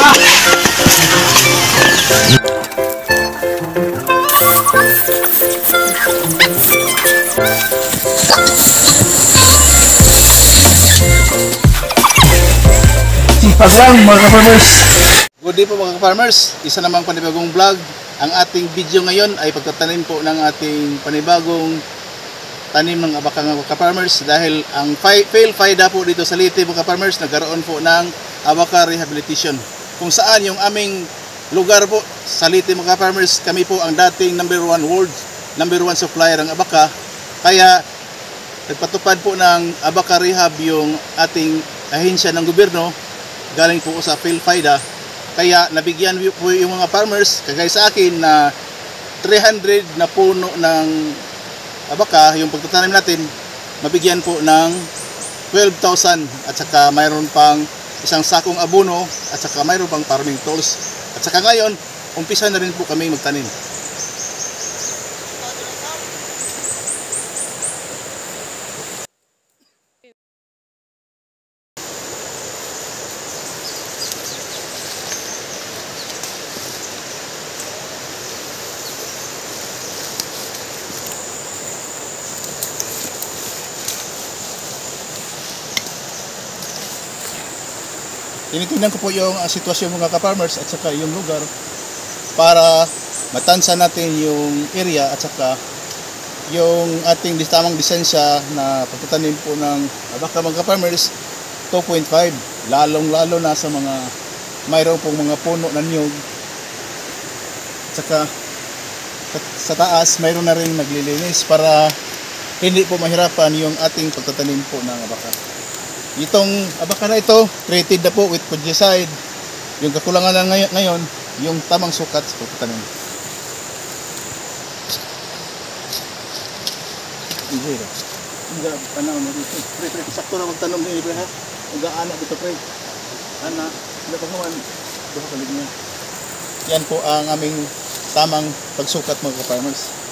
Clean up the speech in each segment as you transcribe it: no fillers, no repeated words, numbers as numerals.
Sipag lang mga ka-farmers. Good day po mga ka-farmers. Isa namang panibagong vlog. Ang ating video ngayon ay pagtatanim po ng ating panibagong tanim ng abaka mga ka-farmers. Dahil ang fail FIDA po dito sa Leyte mga ka-farmers, nagkaroon po ng abaka rehabilitation. Kung saan yung aming lugar po sa Leyte mga ka-farmers, kami po ang dating #1 world, #1 supplier ng abaka. Kaya nagpatupad po ng abaka rehab yung ating ahensya ng gobyerno. Galing po sa fail FIDA. Kaya nabigyan po yung mga farmers, kagaya sa akin, na 300 na puno ng abaka, yung pagtatanim natin, mabigyan po ng 12,000 at saka mayroon pang isang sakong abono at saka mayroon pang farming tools. At saka ngayon, umpisa na rin po kami magtanim. Tinitingnan ko po yung sitwasyon mga ka-farmers at saka yung lugar para matansa natin yung area at saka yung ating tamang lisensya na pagtatanim po ng abaka mga ka-farmers 2.5, lalong-lalo na sa mga mayroon pong mga puno ng niyog at saka sa taas mayroon na rin naglilinis para hindi po mahirapan yung ating pagtatanim po ng abaka. Itong abaka na ito, treated na po with fungicide. Yung kakulangan na ngayon, yung tamang sukat sa pagtatanim. Sakto na magtanong din, pre, ha? Mag-aanak ito, pre. Anak, hindi pa naman. Buha kalig niya. Yan po ang aming tamang pagsukat mga ka-farmers.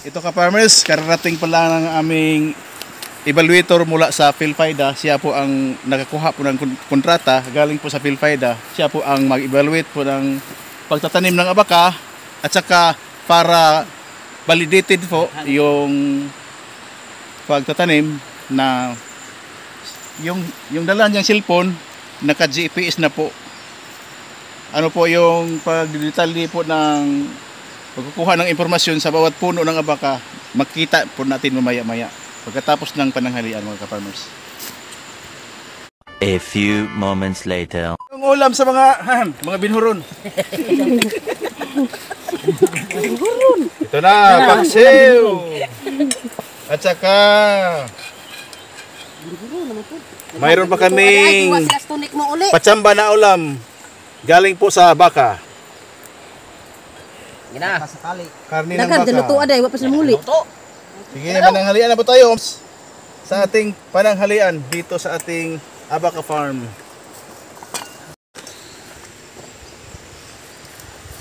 Ito ka-farmers, kararating pala ng aming evaluator mula sa PhilFIDA. Siya po ang nakakuha po ng kontrata galing po sa PhilFIDA. Siya po ang mag-evaluate po ng pagtatanim ng abaka at saka para validated po yung pagtatanim na yung dala niyang cellphone naka-GPS na po. Ano po yung pag-detalye po ng pagkukuha ng impormasyon sa bawat puno ng abaka, makita po natin mamaya-maya pagkatapos ng pananghalian mga ka-farmers. A few moments later. Yung ulam sa mga binhuron. Ito na, paksiw. At saka Mayroon pa kaming Sila tunik mo uli. patsamba na ulam. Galing po sa baka. Gina. Karni ng Dagan baka. dilutuan ay wa pa sila muli. Sige, pananghalian na po tayo sa ating pananghalian dito sa ating Abaca Farm.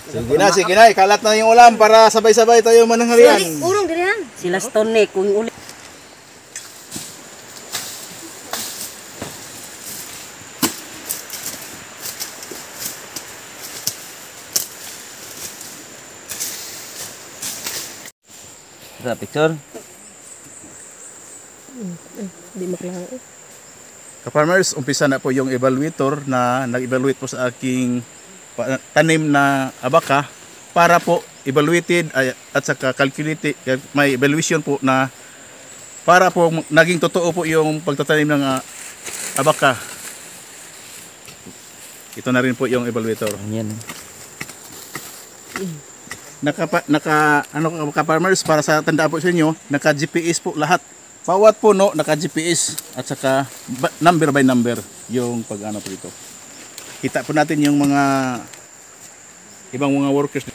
Sige na, ikalat na yung ulam para sabay-sabay tayo mananghalian. Urong diri han. Sila tunik kung uli. Sa picture? Di maklaho. Ka-farmers, umpisa na po yung evaluator na nag-evaluate po sa aking tanim na abaka para po evaluated at saka calculated, may evaluation po na para po naging totoo po yung pagtatanim ng abaka. Ito na rin po yung evaluator. Yan. Ano ka-farmers, para sa tandaan po sa inyo, naka GPS po lahat. Bawat puno naka GPS at saka number by number yung pag-ano po ito. Kita po natin yung mga ibang mga workers.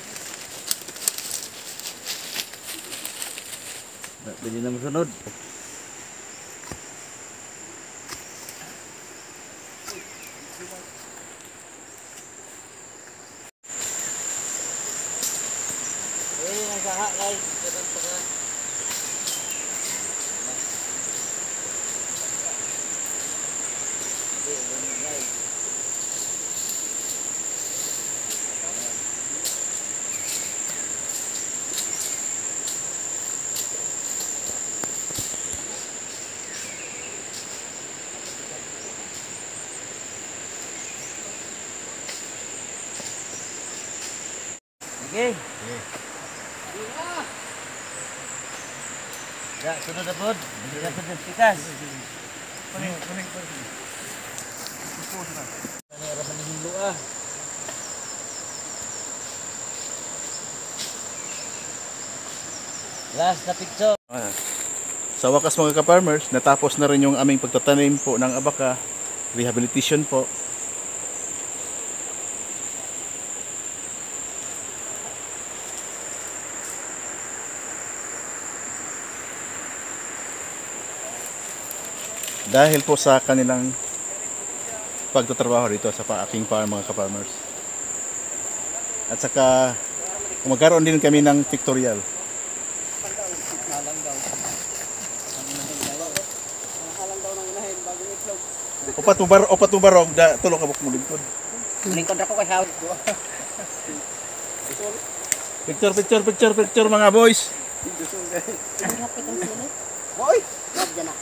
Pwede na masunod. Okay. Ya, sunod na pod. Hindi na pod pikas. Kuning. Ano ra man himlo ah. Last na picture. Sa wakas mga ka-farmers, natapos na rin yung aming pagtatanim po ng abaka, rehabilitation po. Dahil po sa kanilang pagtatrabaho dito sa aking farm mga ka-farmers. At saka magkaroon din kami ng pictorial. Opat mo barog, tulong ka mo lingkod. Lingkod ako kay Howard. Picture mga boys. Hoy! Wag dyan na.